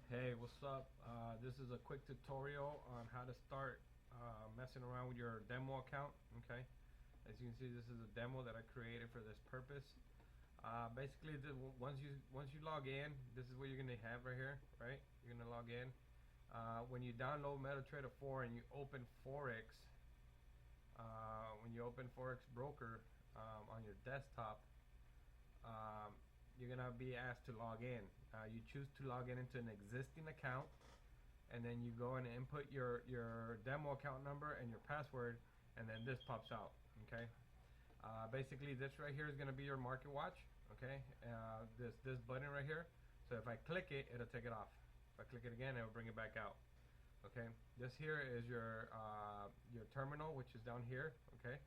Hey, what's up? This is a quick tutorial on how to start messing around with your demo account. Okay, as you can see, this is a demo that I created for this purpose. Basically, once you log in, this is what you're gonna have right here. Right, you're gonna log in. When you download MetaTrader 4 and you open Forex, when you open Forex Broker on your desktop, um, you're gonna be asked to log in. You choose to log in into an existing account, and then you go and input your demo account number and your password, and then this pops out. Okay. Basically, this right here is gonna be your market watch. Okay. This button right here. So if I click it, it'll take it off. If I click it again, it'll bring it back out. Okay. This here is your terminal, which is down here. Okay.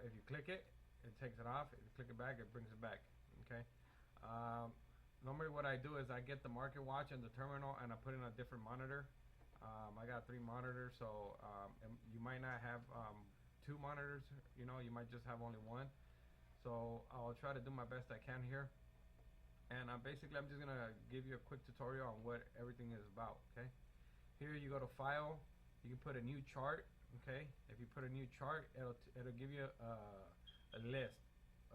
If you click it, it takes it off. If you click it back, it brings it back. Okay. Um, Normally what I do is I get the market watch and the terminal and I put in a different monitor. I got 3 monitors, so you might not have 2 monitors. You might just have only one. So I'll try to do my best I can here. And basically I'm just gonna give you a quick tutorial on what everything is about. Okay. Here you go to File. You can put a new chart. Okay. If you put a new chart, it'll give you a list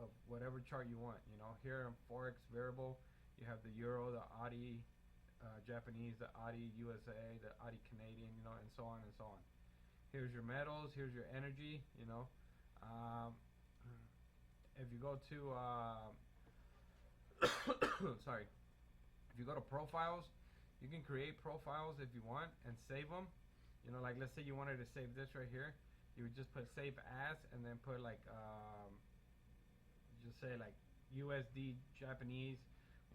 of whatever chart you want. Here in Forex variable, you have the Euro, the AUD Japanese, the AUD USA, the AUD Canadian, and so on and so on. Here's your metals. Here's your energy. Um, if you go to sorry, if you go to profiles, you can create profiles if you want and save them. Like let's say you wanted to save this right here, you would just put save as and then put like just say like USD Japanese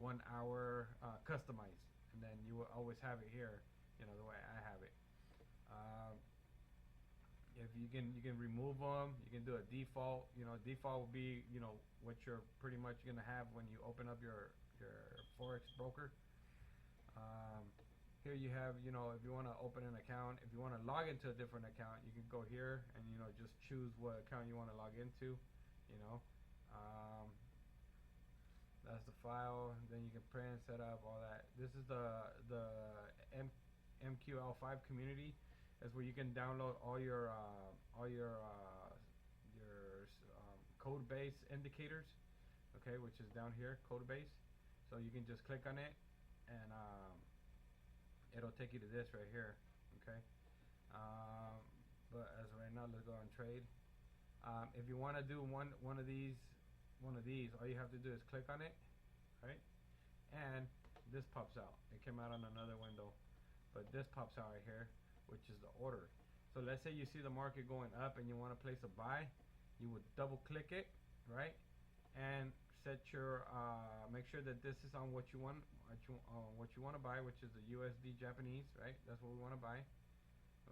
1 hour customized, and then you will always have it here, the way I have it. Um, if you can remove them, you can do a default. Default will be what you're pretty much gonna have when you open up your Forex broker. Um, Here you have, if you want to open an account, if you want to log into a different account, you can go here and just choose what account you want to log into. You know, um, that's the file. Then you can print, set up all that. This is MQL5 community. That's where you can download all your code base indicators. Okay, which is down here, code base. So you can just click on it and it'll take you to this right here. Okay. But as of right now, let's go on trade. If you want to do one of these, all you have to do is click on it, right? And this pops out. It came out on another window, but this pops out right here, which is the order. So let's say you see the market going up and you want to place a buy, you would double click it, right? And set your make sure that this is on what you want to buy, which is the USD Japanese, right? That's what we want to buy.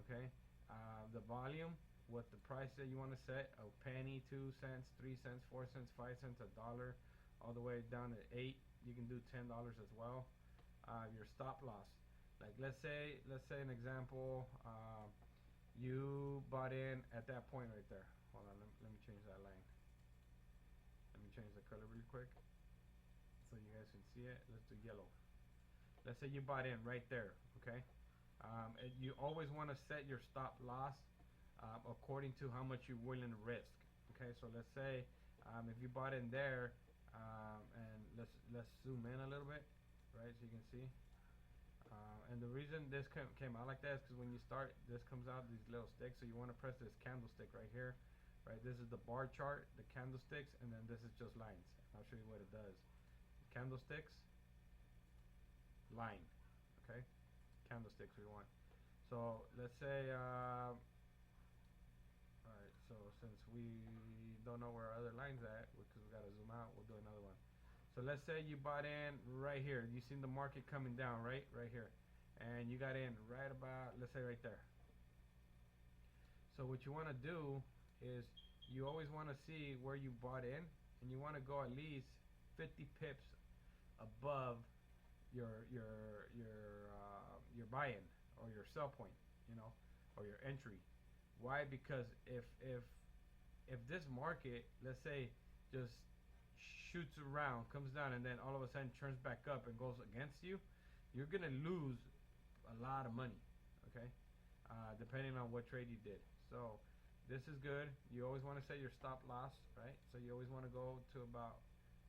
Okay. The volume, what the price that you want to set, a penny, 2 cents, 3 cents, 4 cents, 5 cents, $1, all the way down to 8. You can do $10 as well. Your stop loss, like let's say an example, you bought in at that point right there. Hold on, let me change that line. Let me change the color real quick so you guys can see it. Let's do yellow. Let's say you bought in right there. Okay. You always want to set your stop loss according to how much you're willing to risk. Okay. So let's say if you bought in there, and let's zoom in a little bit, right, so you can see. And the reason this came out like that is because when you start, this comes out these little sticks. So you want to press this candlestick right here. Right, this is the bar chart, the candlesticks, and then this is just lines. I'll show you what it does. Candlesticks, line. Okay, candlesticks we want. So let's say, all right. So since we don't know where our other lines at, because we gotta zoom out, we'll do another one. So let's say you bought in right here. You seen the market coming down, right here, and you got in right about, let's say right there. So what you want to do is you always want to see where you bought in, and you want to go at least 50 pips above your buy-in or your sell point, or your entry. Why? Because if this market, let's say, just shoots around, comes down, and then all of a sudden turns back up and goes against you, you're gonna lose a lot of money. Okay, depending on what trade you did. So this is good. You always want to set your stop loss, right? So you always want to go to about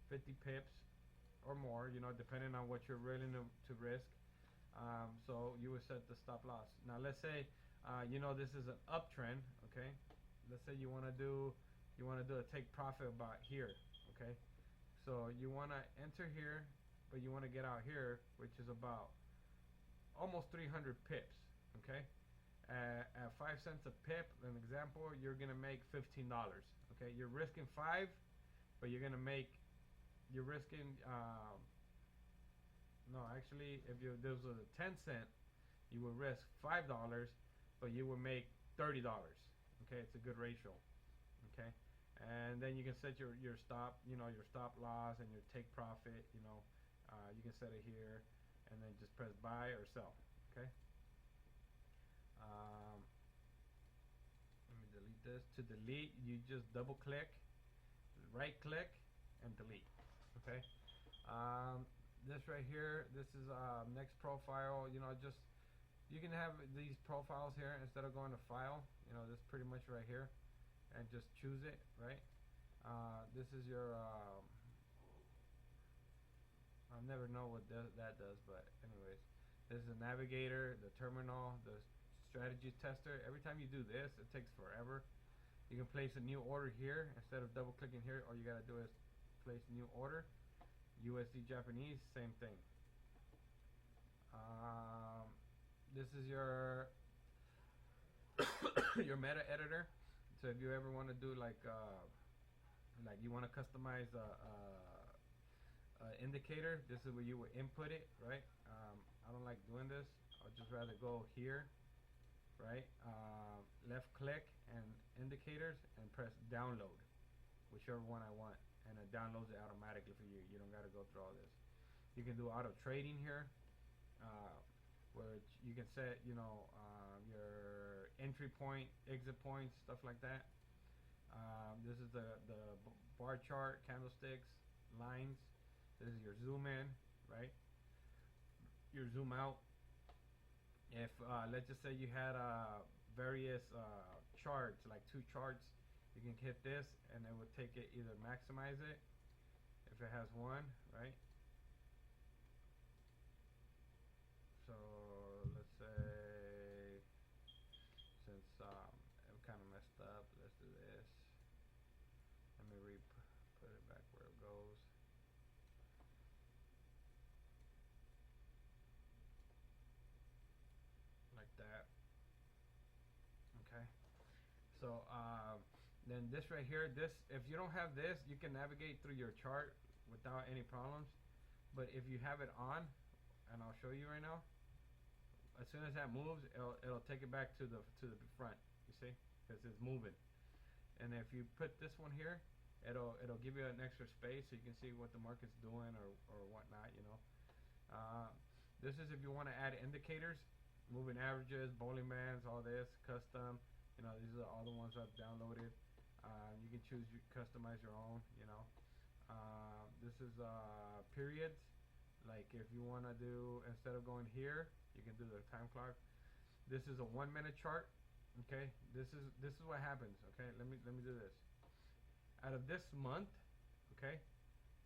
50 pips or more, you know, depending on what you're willing to risk. So you would set the stop loss. Now let's say you know this is an uptrend, okay? Let's say you want to do a take profit about here, okay? So you want to enter here, but you want to get out here, which is about almost 300 pips, okay? At 5 cents a pip, an example, you're gonna make $15. Okay, you're risking 5, but you're risking no, actually, if this was a 10 cent, you would risk $5, but you would make $30. Okay, it's a good ratio. Okay, and then you can set your stop, you know, your stop loss and your take profit. You know, you can set it here, and then just press buy or sell. Okay. Let me delete this. To delete, you just double click, right click, and delete. Okay. This right here, this is next profile. You know, just you can have these profiles here instead of going to file. You know, this pretty much right here, and just choose it. Right. This is your. I'll never know what that does, but anyways, this is a navigator, the terminal, the strategy tester. Every time you do this, it takes forever. You can place a new order here instead of double clicking here. All you gotta do is place new order. USD Japanese, same thing. This is your your meta editor. So if you ever want to do like you want to customize a indicator, this is where you would input it, right? I don't like doing this. I'd just rather go here, right? Left click and indicators and press download, whichever one I want, and it downloads it automatically for you. You don't got to go through all this. You can do auto trading here, where you can set, you know, your entry point, exit points, stuff like that. This is the bar chart, candlesticks, lines. This is your zoom in, right? Your zoom out. If let's just say you had various charts, like 2 charts, you can hit this and it would take it, either maximize it if it has 1, right? So let's say, since it kind of messed up, let's do this. Let me put it back where it goes. Like that. Okay. So then this right here, this, if you don't have this, you can navigate through your chart without any problems. But if you have it on, and I'll show you right now, as soon as that moves, it'll take it back to the front. You see, because it's moving. And if you put this one here, it'll give you an extra space so you can see what the market's doing or whatnot. You know, this is if you want to add indicators, moving averages, bowling bands, all this custom. You know, these are all the ones I've downloaded. You can choose, customize your own. You know, this is periods. Like if you want to do, instead of going here, you can do the time clock. This is a 1 minute chart. Okay, this is what happens. Okay, let me do this. Out of this month, okay,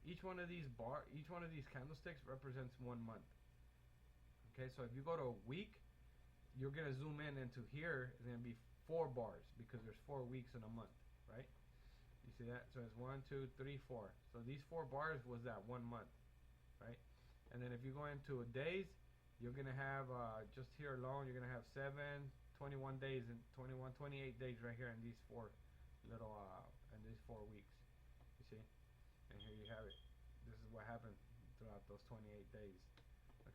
each one of these candlesticks represents 1 month. Okay, so if you go to a week, you're gonna zoom in into here. It's gonna be 4 bars because there's 4 weeks in a month, right? You see that? So it's 1, 2, 3, 4. So these 4 bars was that 1 month, right? And then if you go into a days, you're gonna have just here alone, you're gonna have 7, 21 days and 28 days right here in these 4 little in these 4 weeks. You see? And here you have it. This is what happened throughout those 28 days.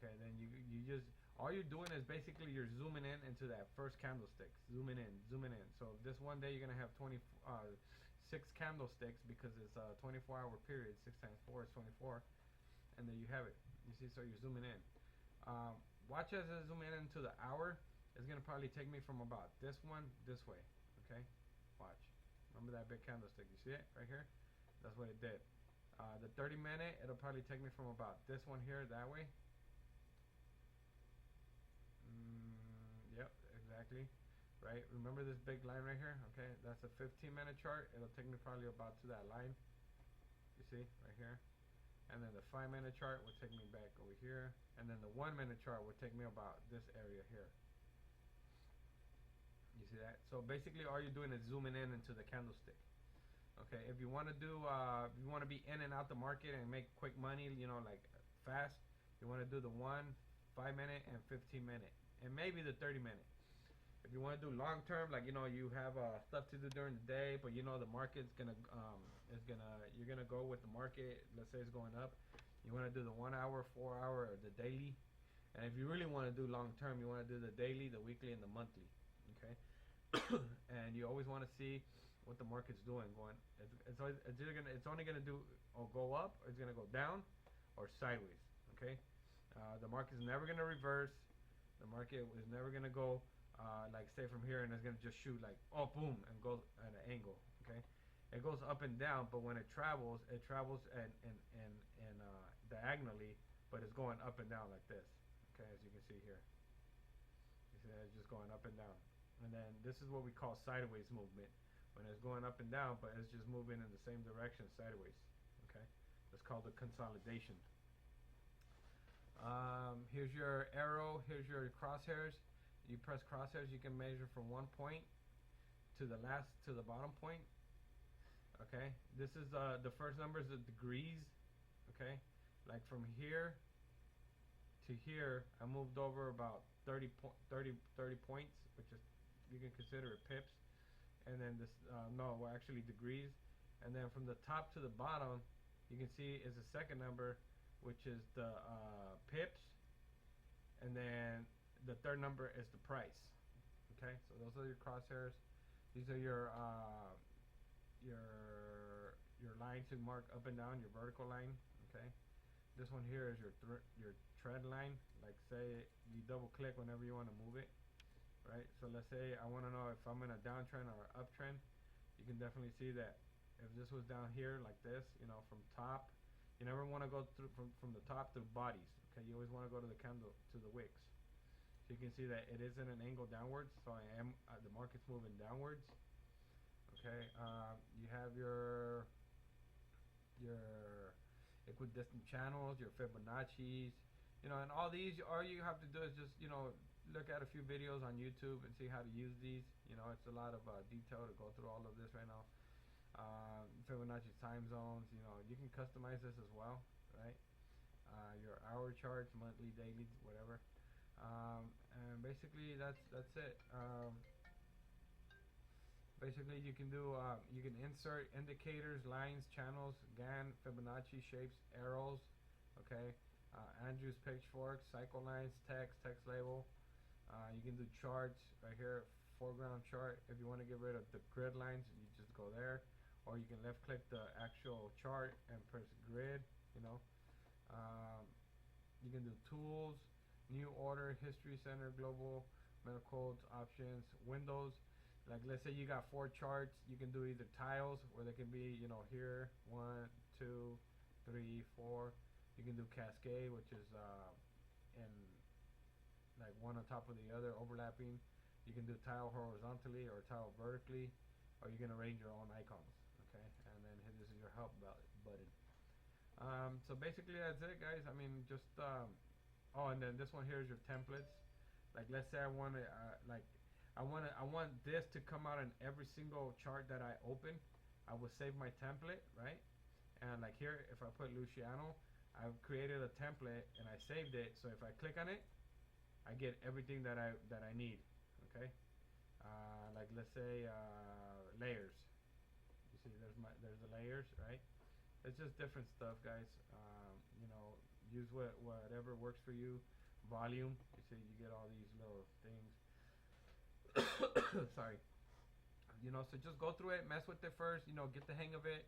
Okay, then you just, all you're doing is basically you're zooming in into that first candlestick, zooming in. So this one day you're gonna have 6 candlesticks because it's a 24-hour period. 6 times 4 is 24, and there you have it. You see, so you're zooming in. Watch as I zoom in into the hour. It's gonna probably take me from about this one this way. Okay, watch. Remember that big candlestick? You see it right here? That's what it did. The 30-minute, it'll probably take me from about this one here that way. exactly, right? Remember this big line right here? Okay, that's a 15-minute chart. It'll take me probably about to that line. You see, right here. And then the 5-minute chart will take me back over here. And then the 1-minute chart will take me about this area here. You see that? So basically all you're doing is zooming in into the candlestick. Okay, if you want to do, if you want to be in and out the market and make quick money, you know, like fast, you want to do the 5-minute, and 15-minute, and maybe the 30-minute. If you want to do long term, like, you know, you have stuff to do during the day, but you know the market's gonna you're gonna go with the market. Let's say it's going up. You want to do the 1 hour, 4 hour, or the daily. And if you really want to do long term, you want to do the daily, the weekly, and the monthly. Okay, and you always want to see what the market's doing. It's only gonna do or go up, or it's gonna go down, or sideways. Okay, the market's never gonna reverse. The market is never gonna go like say from here and it's gonna just shoot like boom and go at an angle. Okay, it goes up and down, but when it travels and diagonally, but it's going up and down like this. Okay, as you can see here, you see that it's just going up and down. And then this is what we call sideways movement, when it's going up and down, but it's just moving in the same direction sideways. Okay, it's called the consolidation. Here's your arrow. Here's your crosshairs. You press crosshairs, you can measure from one point to the bottom point. Okay, this is the first number is the degrees. Okay, like from here to here, I moved over about 30 points, which is, you can consider it pips. And then this, well, actually degrees. And then from the top to the bottom, you can see is the second number, which is the pips. And then the third number is the price. Okay, so those are your crosshairs. These are your line to mark up and down, your vertical line. Okay, this one here is your trend line. Like say you double click whenever you want to move it. Right, so let's say I want to know if I'm in a downtrend or uptrend. You can definitely see that if this was down here like this, you know, from top, you never want to go through from the top through bodies. Okay, you always want to go to the candle, to the wicks. So you can see that it is in an angle downwards, so I am the market's moving downwards. Okay, you have your equidistant channels, your Fibonacci's, you know, and all these. All you have to do is just, you know, look at a few videos on YouTube and see how to use these. You know, it's a lot of detail to go through all of this right now. Fibonacci time zones, you know, you can customize this as well, right? Your hour charts, monthly, daily, whatever. And basically that's it. Basically you can do you can insert indicators, lines, channels, Gann, Fibonacci shapes, arrows. Okay, Andrews pitchfork, cycle lines, text label. You can do charts right here, foreground chart. If you want to get rid of the grid lines, you just go there, or you can left click the actual chart and press grid. You know, you can do tools, new order, history center, global, meta codes, options, windows. Like let's say you got 4 charts, you can do either tiles, where they can be, you know, here 1, 2, 3, 4. You can do cascade, which is in like one on top of the other, overlapping. You can do tile horizontally or tile vertically, or you can arrange your own icons. Okay, and then this is your help button. So basically that's it, guys. I mean, just oh, and then this one here is your templates. Like let's say I want to I want this to come out in every single chart that I open. I will save my template, right? And like here, if I put Luciano, I've created a template and I saved it. So if I click on it, I get everything that I need. Okay, like let's say layers. You see, there's the layers, right? It's just different stuff, guys. You know, use whatever works for you. Volume. You see, you get all these little things. Sorry. You know, so just go through it, mess with it first. You know, get the hang of it.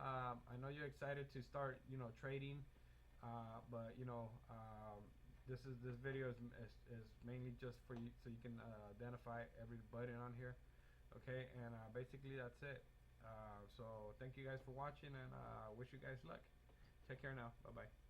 I know you're excited to start, you know, trading, but you know, this video is mainly just for you, so you can identify every button on here. Okay, and basically that's it. So thank you guys for watching, and wish you guys luck. Take care now. Bye bye.